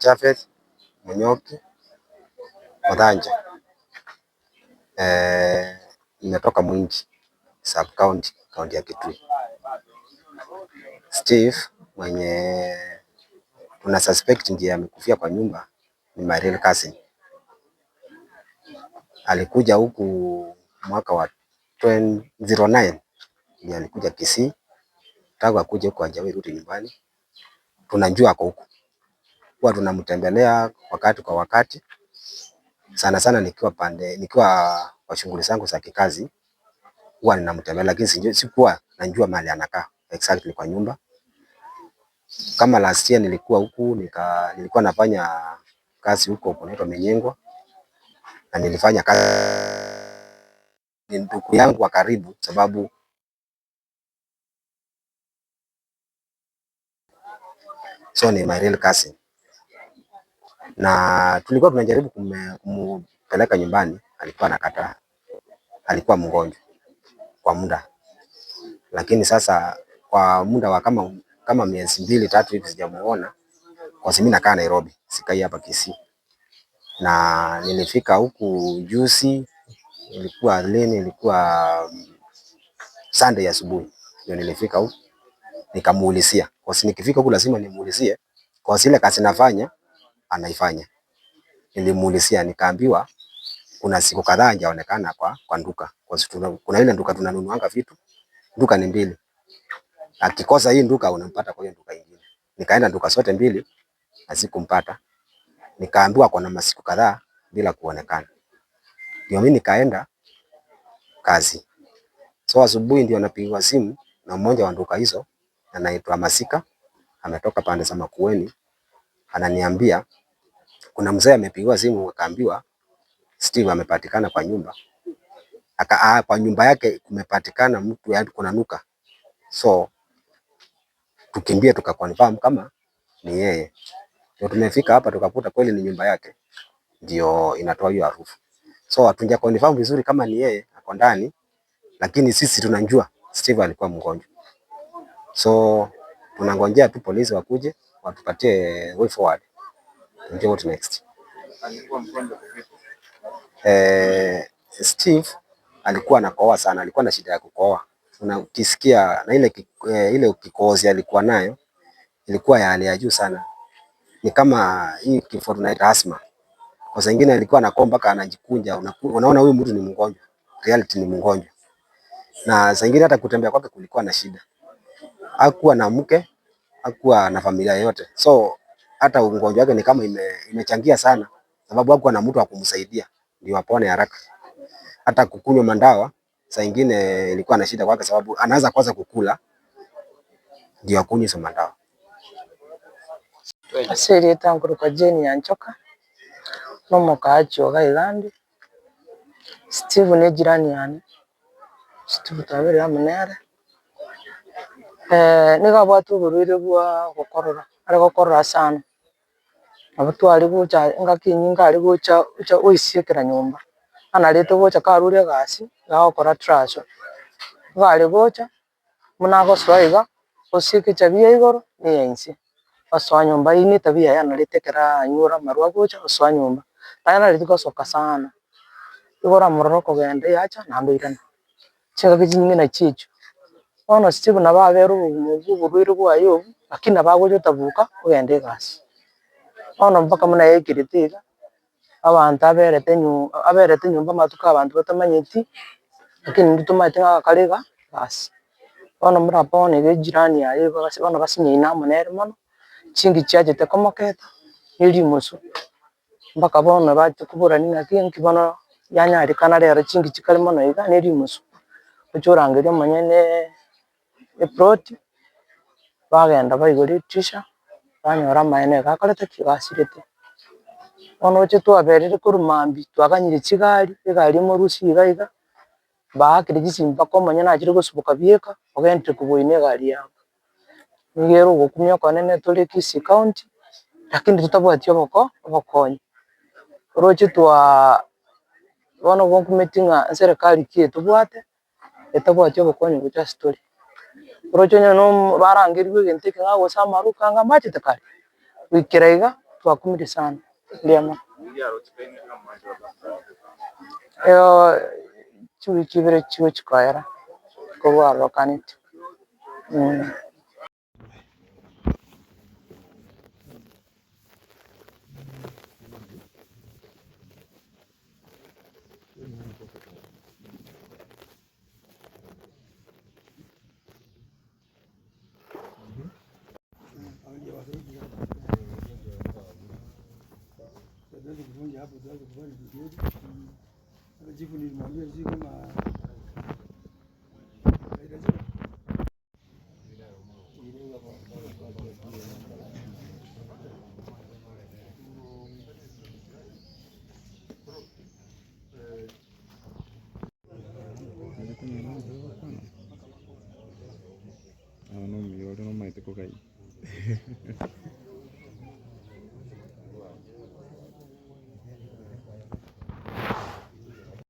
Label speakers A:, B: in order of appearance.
A: Japhet Munyoki Othanja. Nimetoka Mwingi sub county, kaunti ya Kitui. Steve mwenye tuna suspect ndiye amekufia kwa nyumba ni my real cousin. Alikuja huku mwaka wa 2009 ndiye alikuja Kisii. Tangu akuje huku hajawahi rudi nyumbani. Tunajua ako huku. Huwa tunamtembelea wakati kwa wakati. Sana sana nikiwa kwa shughuli zangu za kikazi huwa ninamtembelea, lakini sikuwa najua mahali anakaa exactly kwa nyumba. Kama last year nilikuwa huku nilikuwa nafanya kazi huko kunaitwa Menyengwa, na nilifanya kazi ni ndugu yangu wa karibu sababu so ni my real cousin. Na tulikuwa tunajaribu kumpeleka nyumbani, alikuwa anakataa. Alikuwa mgonjwa kwa muda. Lakini sasa kwa muda wa kama miezi 2-3 hivi sijamuona, kwa sababu mimi nakaa Nairobi, sikai hapa Kisii. Na nilifika huku juzi, ilikuwa Sunday asubuhi. Ndio nilifika huku nikamuulizia. Kwa sababu nikifika huku lazima nimuulizie kwa zile kazi nafanya anaifanya. Nilimuulizia nikaambiwa kuna siku kadhaa hajaonekana kwa duka. Kwa sababu kuna ile duka tunanunuanga vitu. Duka ni 2. Akikosa hii duka unampata kwa hiyo duka nyingine. Nikaenda duka zote 2 na sikumpata. Nikaambiwa kuna masiku kadhaa bila kuonekana. Ndio mimi nikaenda kazi. So asubuhi ndio napigiwa simu na mmoja wa duka hizo, anaitwa Masika, ametoka pande za Makueni. Ananiambia kuna mzee amepigiwa simu akaambiwa Steve amepatikana kwa nyumba. Kwa nyumba yake kumepatikana mtu yaani kuna nuka. So tukimbie tukaconfirm kama ni yeye. Ndio tumefika hapa tukakuta kweli ni nyumba yake ndio inatoa hiyo harufu. So hatuja confirm vizuri kama ni yeye ako ndani, lakini sisi tunajua Steve alikuwa mgonjwa. So tunangojea tu polisi wakuje watupatie way forward. Ndio what next. Alikuwa mgonjwa vipi? Steve alikuwa anakohoa sana, alikuwa na shida ya kukohoa. Unakisikia na ile kikohozi alikuwa nayo ilikuwa ya hali ya juu sana. Ni kama hii kifo tunaita asthma. Kwa sababu nyingine alikuwa anakohoa mpaka anajikunja. Unaona huyu mtu ni mgonjwa. Reality ni mgonjwa. Na saa nyingine hata kutembea kwake kulikuwa na shida. Hakuwa na mke, hakuwa na familia yote. So hata ugonjwa wake ni kama imechangia sana sababu hakuwa na mtu wa kumsaidia ndio apone haraka. Hata kukunywa madawa saa nyingine ilikuwa na shida kwake sababu anaanza kwanza kukula ndio akunywe hizo madawa.
B: Asili tangu kwa Jeni ya Nchoka. Mama kaacho Gailandi. Steve ni jirani yani. Steve tabiri ya Mnere. Nika bwatu burwire bwa gukorora. Ari gukorora sana. Abatu ari gucha ngakinyinga ari gucha uisiekera nyumba. Analete gucha karuria gasi gakora trash. Gari gucha munago swaiga usieke chabia igoro ni yensi. Waswa nyumba ini tabia yana litekera nyura marwa gucha uswa nyumba. Tayana litiko soka sana. Igora muroko gende yacha nambirana. Chinga kijinyinge na chicho. Ono Steve na baberu mu burwire bwa yo akina bagoje tabuka ugende gasi. Ono mpaka muna yekiritiga abantu aberete nyumba matuka abantu batamanyeti lakini ndituma tinga kaliga basi. Ono murapone ge jirani yaye basi ono basinye ina Mnere mono chingi chaje tekomoketa ili musu mpaka bono bati kubura nina kinki bono yanya ari kana rero chingi chikali mono iga neri musu ucurangiria manyene plot bagenda baigori tisha banyora maene gakorete kigasirete ono che twaberire kurumambi twaganyire chigari egari morusi igaiga baakire gisimba komanya na chire gusubuka bieka ogente kuboine gari yao ngero gokumya konene tuli Kisii County lakini tutabwati obokonyi roche bono bonkumetinga serikali kie tubwate etabwati obokonyi gocha story roche nyono barangirwe gente kinga gosama rukanga machete kare wikiraiga twakumire sana ndiama yo chui kibere chiwe chikoera kobwa rokanite
C: No, no, mi no maite cocaína.